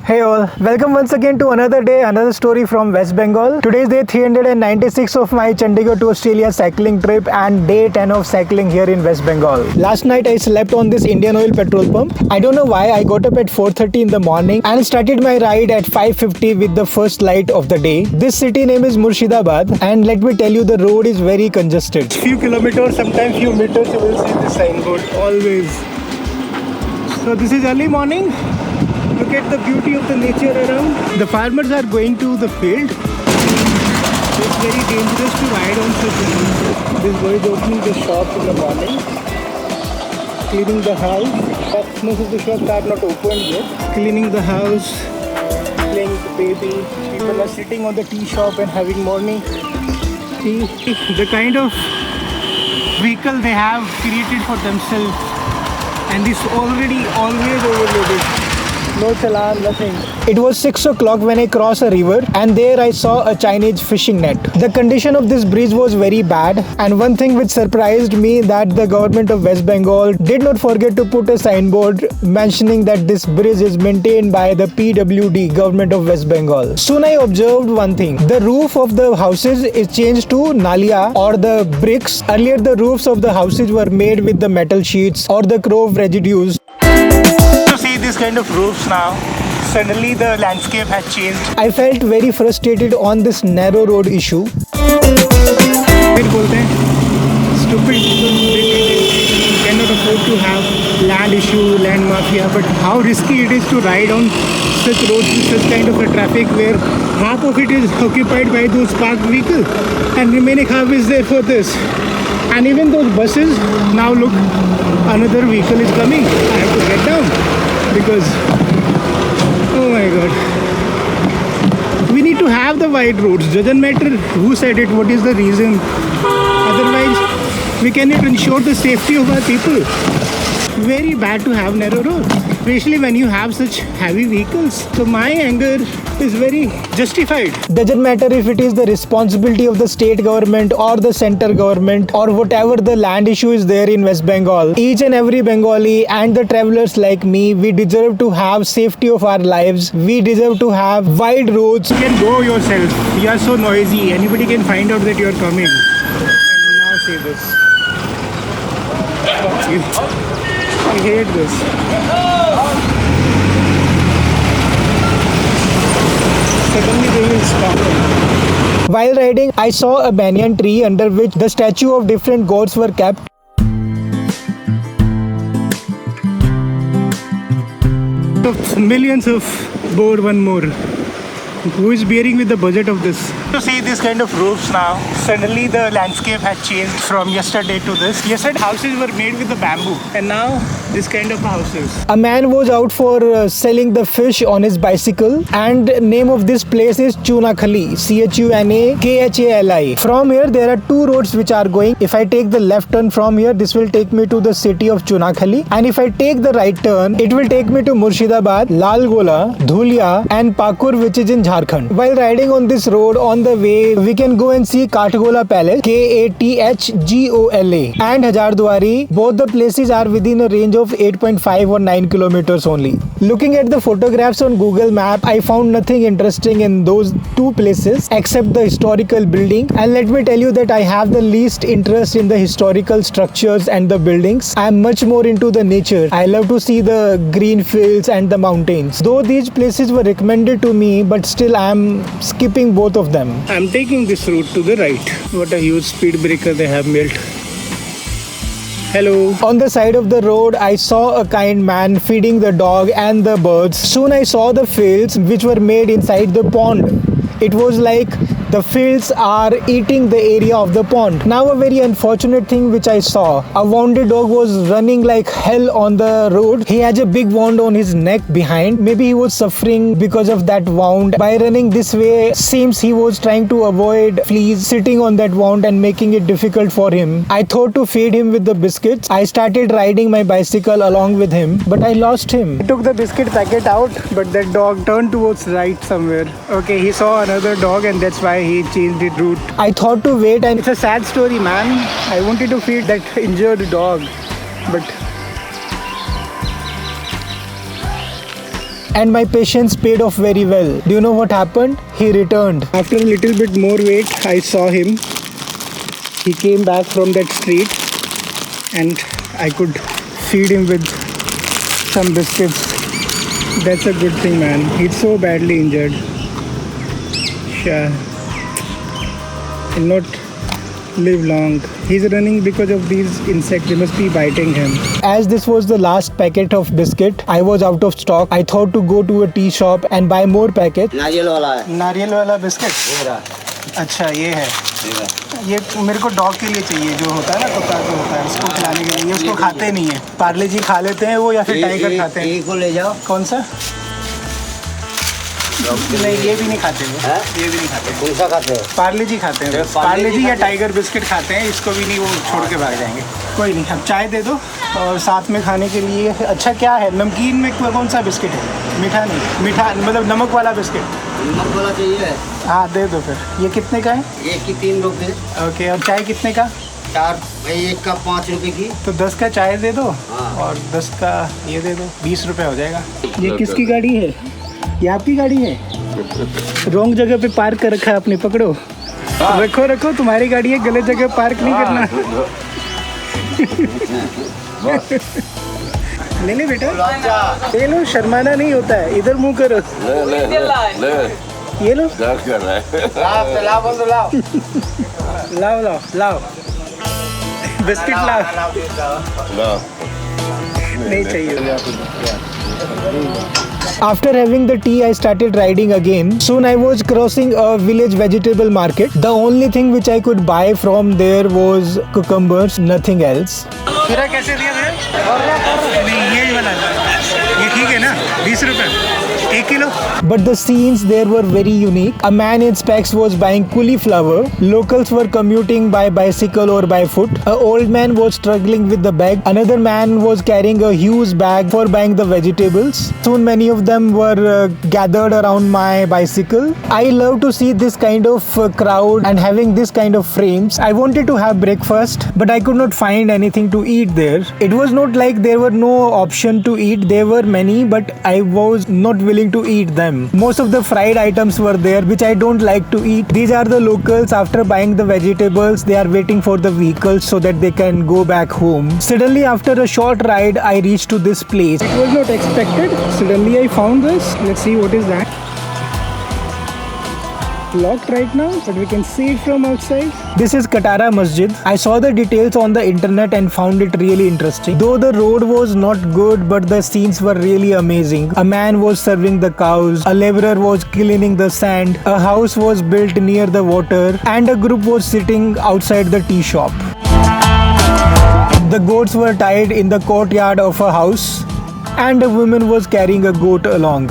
Hey all, welcome once again to another day, another story from West Bengal. Today is day 396 of my Chandigarh to Australia cycling trip and day 10 of cycling here in West Bengal. Last night I slept on this Indian Oil petrol pump. I don't know why. I got up at 4:30 in the morning and started my ride at 5:50 with the first light of the day. This city name is Murshidabad and let me tell you the road is very congested. Few kilometers, sometimes few meters you will see the signboard always. So this is early morning. Look at the beauty of the nature around. The farmers are going to the field. It's very dangerous to ride on such roads. This boy is opening the shop in the morning, cleaning the house. Most of the shops are not open yet. Cleaning the house, playing with the baby. People are sitting on the tea shop and having morning tea. The kind of vehicle they have created for themselves, and this already always overloaded. No challan, nothing. It was 6 o'clock when I crossed a river and there I saw a Chinese fishing net. The condition of this bridge was very bad, and one thing which surprised me that the government of West Bengal did not forget to put a signboard mentioning that this bridge is maintained by the PWD, Government of West Bengal. Soon I observed one thing. The roof of the houses is changed to nalia or the bricks. Earlier the roofs of the houses were made with the metal sheets or the crop residues. See this kind of roofs now. Suddenly the landscape has changed. I felt very frustrated on this narrow road issue. Stupid people cannot afford to have land issue, land mafia, but how risky it is to ride on such roads with such kind of a traffic where half of it is occupied by those parked vehicles and remaining half is there for this. And even those buses, now look, another vehicle is coming. I have to get down because, oh my god. We need to have the wide roads. Doesn't matter who said it, what is the reason. Otherwise, we cannot ensure the safety of our people. Very bad to have narrow roads, especially when you have such heavy vehicles. So my anger is very justified. Doesn't matter if it is the responsibility of the state government or the center government or whatever the land issue is there in West Bengal. Each and every Bengali and the travelers like me, we deserve to have safety of our lives. We deserve to have wide roads. You can go yourself. You are so noisy. Anybody can find out that you are coming. And now say this. Fuck you. I hate this. Suddenly they will stop. While riding, I saw a banyan tree under which the statue of different gods were kept. Millions of board, one more. Who is bearing with the budget of this? To see this kind of roofs now. Suddenly the landscape has changed from yesterday to this. Yesterday houses were made with the bamboo and now this kind of houses. A man was out for selling the fish on his bicycle, and name of this place is Chunakhali, Chunakhali. From here there are two roads which are going. If I take the left turn from here, this will take me to the city of Chunakhali, and if I take the right turn, it will take me to Murshidabad, Lalgola, Dhulia and Pakur, which is in Jharkhand. While riding on this road, on the way we can go and see Kathgola Palace, Kathgola, and Hazardwari. Both the places are within a range of 8.5 or 9 kilometers only. Looking at the photographs on Google Map, I found nothing interesting in those two places except the historical building, and let me tell you that I have the least interest in the historical structures and the buildings. I am much more into the nature. I love to see the green fields and the mountains. Though these places were recommended to me, but still I am skipping both of them. I am taking this route to the right. What a huge speed breaker they have built. Hello. On the side of the road, I saw a kind man feeding the dog and the birds. Soon I saw the fields which were made inside the pond. It was like the fields are eating the area of the pond. Now a very unfortunate thing which I saw. A wounded dog was running like hell on the road. He has a big wound on his neck behind. Maybe he was suffering because of that wound. By running this way, seems he was trying to avoid fleas sitting on that wound and making it difficult for him. I thought to feed him with the biscuits. I started riding my bicycle along with him, but I lost him. I took the biscuit packet out, but that dog turned towards right somewhere. Okay, he saw another dog and that's why he changed the route. I thought to wait, and it's a sad story, man. I wanted to feed that injured dog, but And my patience paid off very well. Do you know what happened? He returned. After a little bit more wait, I saw him. He came back from that street and I could feed him with some biscuits. That's a good thing, man. He's so badly injured. Sure. He'll not live long. He's running because of these insects. They must be biting him. As this was the last packet of biscuit, I was out of stock. I thought to go to a tea shop and buy more packets. नारियल वाला है. नारियल वाला biscuit. ये रहा. अच्छा ये है. ये मेरे को डॉग के लिए चाहिए, जो होता है ना कुत्ता जो होता है, उसको खिलाने के लिए. ये उसको खाते नहीं है. पार्ले जी खा लेते हैं वो, या फिर टाइगर खाते हैं. एक को ले जाओ. कौन सा? नहीं, ये भी नहीं खाते वो. ये भी नहीं खाते. कौन सा खाते हैं? पार्ले जी खाते हैं. पार्ले जी या टाइगर बिस्किट खाते हैं. इसको भी नहीं, वो छोड़ के भाग जाएंगे. कोई नहीं, अब चाय दे दो. और साथ में खाने के लिए अच्छा क्या है? नमकीन में कौन सा बिस्किट है? मीठा नहीं, मीठा मतलब नमक वाला बिस्किट. नमक वाला चाहिए. हाँ दे दो फिर. ये कितने का है? एक की 3 रुपये. ओके. और चाय कितने का? 4 भाई, एक का 5 रुपये की. तो 10 का चाय दे दो. हाँ. और 10 का ये दे दो. 20 रुपये हो जाएगा. ये किसकी गाड़ी है? ये आपकी गाड़ी है? रॉन्ग जगह पे पार्क कर रखा है आपने. पकड़ो. रखो रखो, तुम्हारी गाड़ी है. गलत जगह पार्क नहीं करना. ले ले बेटा, ले लो. शर्माना नहीं होता है. इधर मुंह करो. ये लो. लाओ लाओ लाओ बिस्किट लाओ. नहीं चाहिए. After having the tea, I started riding again. Soon I was crossing a village vegetable market. The only thing which I could buy from there was cucumbers, nothing else. खीरा कैसे दिया भैया? नहीं, ये वाला ये ठीक है ना? 20 रुपए 1 kilo. But the scenes there were very unique. A man in specs was buying cauliflower. Locals were commuting by bicycle or by foot. An old man was struggling with the bag. Another man was carrying a huge bag for buying the vegetables. Soon many of them were gathered around my bicycle. I love to see this kind of crowd and having this kind of frames. I wanted to have breakfast, but I could not find anything to eat there. It was not like there were no option to eat. There were many, but I was not willing to eat them. Most of the fried items were there, which I don't like to eat. These are the locals. After buying the vegetables, they are waiting for the vehicles so that they can go back home. Suddenly, after a short ride, I reached to this place. It was not expected. Suddenly, I found this. Let's see what is that. Locked right now, but we can see it from outside. This is Katra Masjid. I saw the details on the internet and found it really interesting. Though the road was not good, but the scenes were really amazing. A man was serving the cows, a laborer was cleaning the sand, a house was built near the water, and a group was sitting outside the tea shop. The goats were tied in the courtyard of a house, and a woman was carrying a goat along.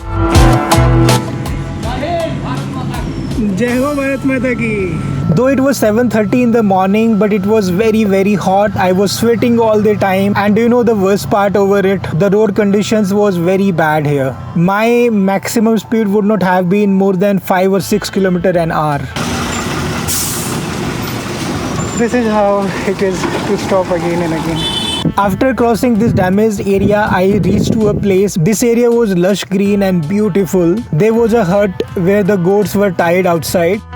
जय हो भारत माता की. Though it was 7:30 in the morning, but it was very hot. I was sweating all the time, and do you know the worst part over it? The road conditions was very bad here. My maximum speed would not have been more than 5 or 6 kilometers an hour. This is how it is to stop again and again. After crossing this damaged area, I reached to a place. This area was lush green and beautiful. There was a hut where the goats were tied outside.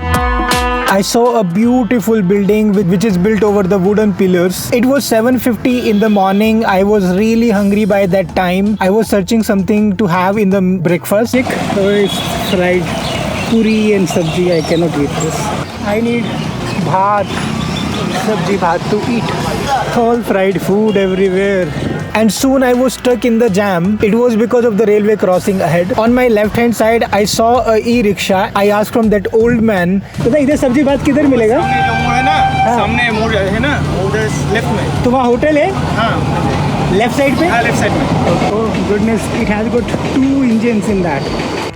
I saw a beautiful building which is built over the wooden pillars. It was 7:50 in the morning. I was really hungry by that time. I was searching something to have in the breakfast. It's fried puri and sabji. I cannot eat this. I need bhat. Sabji bhat to eat. All fried food everywhere. And soon I was stuck in the jam. It was because of the railway crossing ahead. On my left hand side I saw a e-rickshaw. I asked from that old man, "Bata इधर सब्जी भात किधर मिलेगा?" सामने जो वो है ना, सामने मोड़ है ना, उधर लेफ्ट में. तो वहाँ होटल है? हाँ. लेफ्ट साइड पे? हाँ, लेफ्ट साइड में. Oh goodness, it has got 2 engines in that.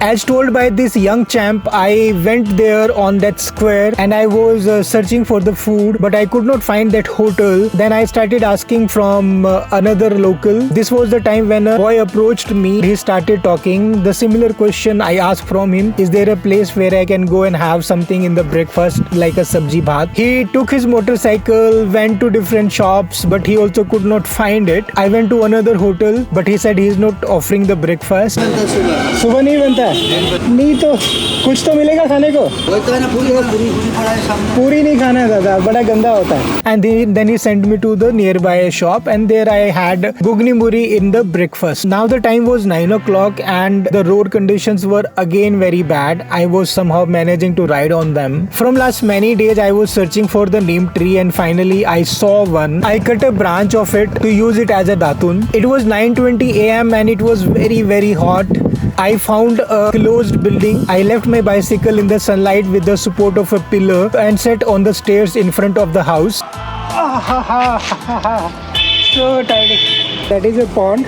As told by this young champ, I went there on that square and I was searching for the food, but I could not find that hotel. Then I started asking from another local. This was the time when a boy approached me. He started talking. The similar question I asked from him, is there a place where I can go and have something in the breakfast like a sabji bhat? He took his motorcycle, went to different shops, but he also could not find it. I went to another hotel, but he said he is not offering the breakfast. सुबह नहीं बनता है? नहीं तो कुछ तो मिलेगा खाने को? पूरी नहीं खाना है दादा, बड़ा गंदा होता है. And then he sent me to the nearby shop, and there I had gugni muri in the breakfast. Now the time was 9 o'clock and the road conditions were again very bad. I was somehow managing to ride on them. From last many days I was searching for the neem tree, and finally I saw one. I cut a branch of it to use it as a datun. It was 9:20 a.m. and it was very hot. I found a closed building. I left my bicycle in the sunlight with the support of a pillar and sat on the stairs in front of the house. So tiring. That is a pond,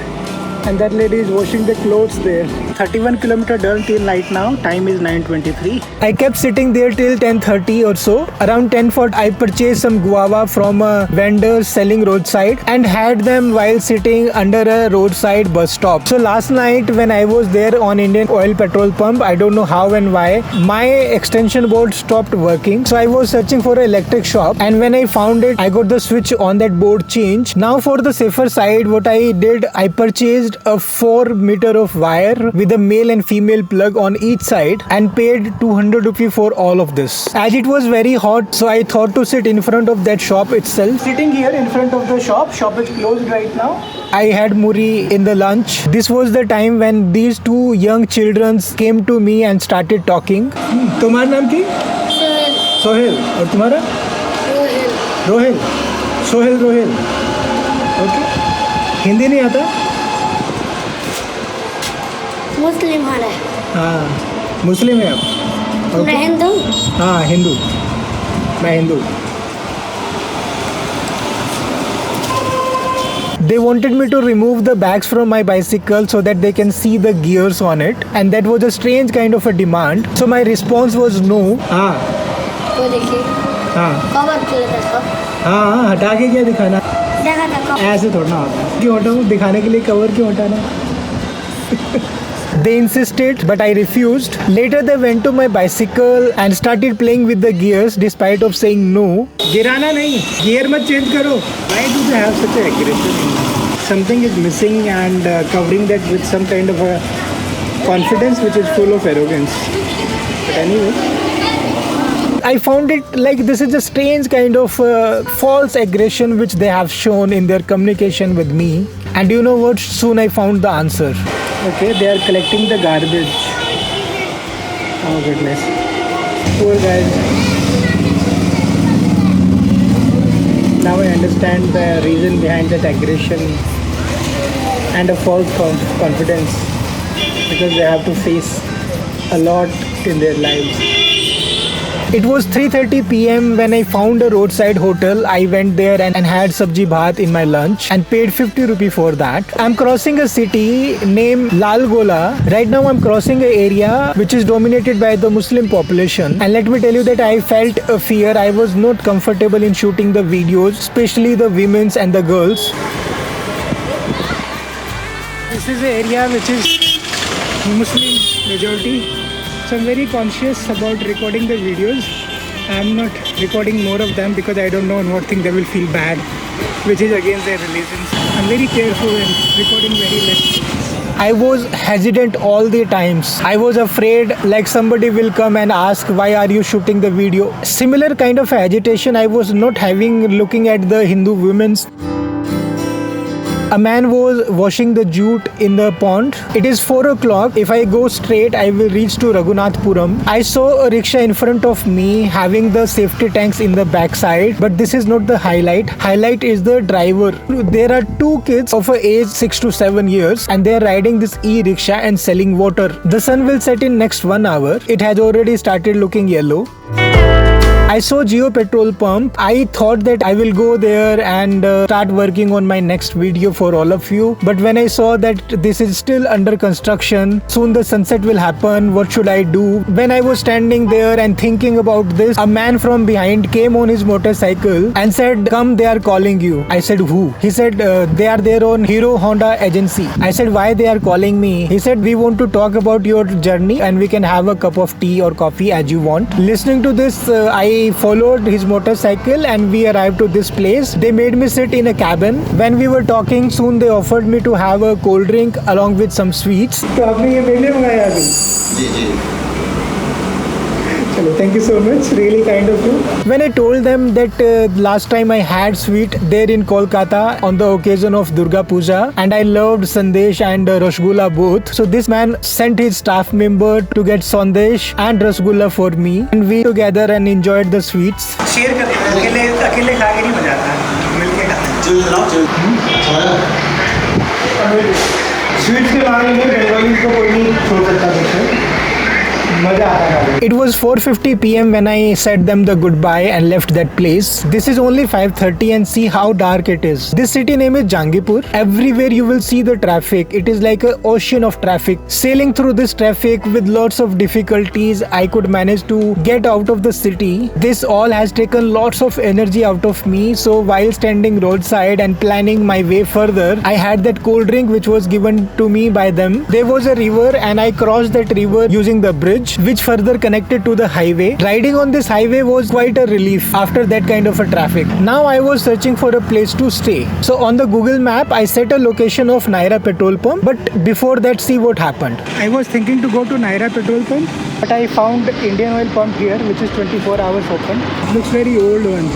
and that lady is washing the clothes there. 31 kilometer done till night now. Time is 9:23. I kept sitting there till 10:30 or so. Around 10:40 I purchased some guava from a vendor selling roadside and had them while sitting under a roadside bus stop. So last night when I was there on Indian Oil petrol pump, I don't know how and why, my extension board stopped working. So I was searching for an electric shop, and when I found it, I got the switch on that board changed. Now for the safer side, what I did, I purchased a 4 meter of wire with a male and female plug on each side and paid 200 rupees for all of this. As it was very hot, so I thought to sit in front of that shop itself. Sitting here in front of the shop is closed right now. I had muri in the lunch. This was the time when these two young children came to me and started talking. तुम्हारा नाम क्या? सोहेल. और तुम्हारा? Rohail. Sohail Rohail. Okay. Hindi नहीं आता? मुस्लिम है. हाँ, मुस्लिम है आप? मैं हिंदू. हाँ, हिंदू. मैं Hindu. They wanted me to remove the bags from my bicycle so that they can see the gears on it, and that was a strange kind of a demand. So my response was no. हाँ. वो देखिए. हाँ. Cover किया था इसको. हाँ, हटा के क्या दिखाना? देखा था. ऐसे थोड़ा ना होता. क्यों हटाऊँ? दिखाने के लिए कवर क्यों हटाना? They insisted, but I refused. Later they went to my bicycle and started playing with the gears despite of saying no. गिराना नहीं, gear मत change करो. Why do they have such an aggression? Something is missing, and covering that with some kind of a confidence which is full of arrogance. But anyway, I found it like this is a strange kind of false aggression which they have shown in their communication with me. And you know what? Soon I found the answer. Okay, they are collecting the garbage. Oh goodness. Poor guys. Now I understand the reason behind that aggression and a false confidence, because they have to face a lot in their lives. It was 3:30 p.m. when I found a roadside hotel. I went there and had sabji bhat in my lunch and paid 50 rupees for that. I'm crossing a city named Lal Gola. Right now I'm crossing an area which is dominated by the Muslim population. And let me tell you that I felt a fear. I was not comfortable in shooting the videos, especially the women's and the girls. This is an area which is Muslim majority. So I'm very conscious about recording the videos. I'm not recording more of them because I don't know on what thing they will feel bad, which is against their religions. I'm very careful and recording very less. I was hesitant all the times. I was afraid like somebody will come and ask, why are you shooting the video? Similar kind of agitation I was not having looking at the Hindu women's. A man was washing the jute in the pond. It is 4 o'clock. If I go straight, I will reach to Raghunathpuram. I saw a rickshaw in front of me having the safety tanks in the backside, but this is not the highlight. Highlight is the driver. There are two kids of a age 6 to 7 years, and they are riding this e-rickshaw and selling water. The sun will set in next 1 hour. It has already started looking yellow. I saw Geo petrol pump. I thought that I will go there and start working on my next video for all of you. But when I saw that this is still under construction, soon the sunset will happen, what should I do? When I was standing there and thinking about this, a man from behind came on his motorcycle and said, "Come, they are calling you." I said, "Who?" He said, "They are there on Hero Honda agency." I said, "Why they are calling me?" He said, "We want to talk about your journey and we can have a cup of tea or coffee as you want." Listening to this, I followed his motorcycle and we arrived to this place. They made me sit in a cabin. When we were talking, soon they offered me to have a cold drink along with some sweets. तो आपने ये मेरे लिए मंगाया अभी? जी जी Hello, thank you so much. Really kind of you. When I told them that last time I had sweet there in Kolkata on the occasion of Durga Puja and I loved sandesh and rasgulla both. So this man sent his staff member to get sandesh and rasgulla for me and we together and enjoyed the sweets. Share करते हैं, अकेले अकेले खा के नहीं मजा आता, मिलके खाते हैं। स्वीट्स के मामले में बंगाली को कोई नहीं छोड़ सकता मुझसे मजा आता है। It was 4:50 p.m. when I said them the goodbye and left that place. This is only 5:30 and see how dark it is. This city name is Jangipur. Everywhere you will see the traffic. It is like an ocean of traffic. Sailing through this traffic with lots of difficulties, I could manage to get out of the city. This all has taken lots of energy out of me. So while standing roadside and planning my way further, I had that cold drink which was given to me by them. There was a river and I crossed that river using the bridge which further connected to the highway. Riding on this highway was quite a relief after that kind of a traffic. Now I was searching for a place to stay. So on the Google map, I set a location of Naira petrol pump. But before that, see what happened. I was thinking to go to Naira petrol pump, but I found Indian oil pump here, which is 24 hours open. Looks very old one.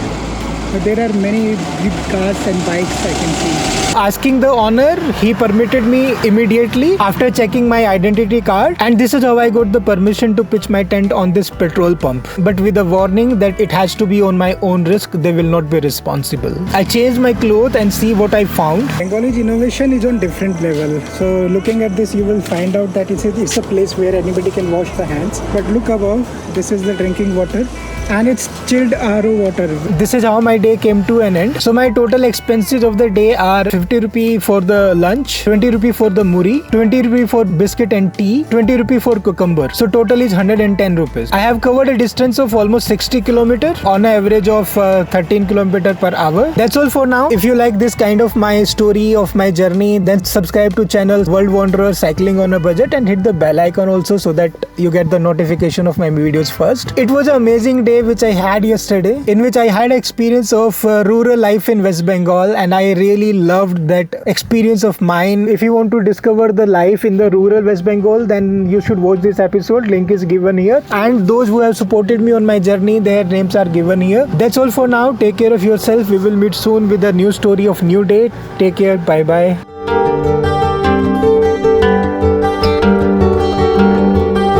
But there are many big cars and bikes I can see. Asking the owner, he permitted me immediately after checking my identity card, and this is how I got the permission to pitch my tent on this petrol pump, but with a warning that it has to be on my own risk. They will not be responsible. I changed my clothes and see what I found. Bengal's innovation is on different level. So looking at this, you will find out that it's a place where anybody can wash the hands. But look above, this is the drinking water and it's chilled RO water. This is how my day came to an end. So my total expenses of the day are 50 rupee for the lunch, 20 rupee for the muri, 20 rupee for biscuit and tea, 20 rupee for cucumber. So total is 110 rupees. I have covered a distance of almost 60 km on an average of 13 km per hour. That's all for now. If you like this kind of my story of my journey, then subscribe to channel World Wanderer Cycling on a Budget and hit the bell icon also so that you get the notification of my videos first. It was an amazing day which I had yesterday, in which I had experience of rural life in West Bengal, and I really loved that experience of mine. If you want to discover the life in the rural West Bengal, then you should watch this episode. Link is given here, and those who have supported me on my journey, their names are given here. That's all for now. Take care of yourself. We will meet soon with a new story of new day. Take care. Bye bye.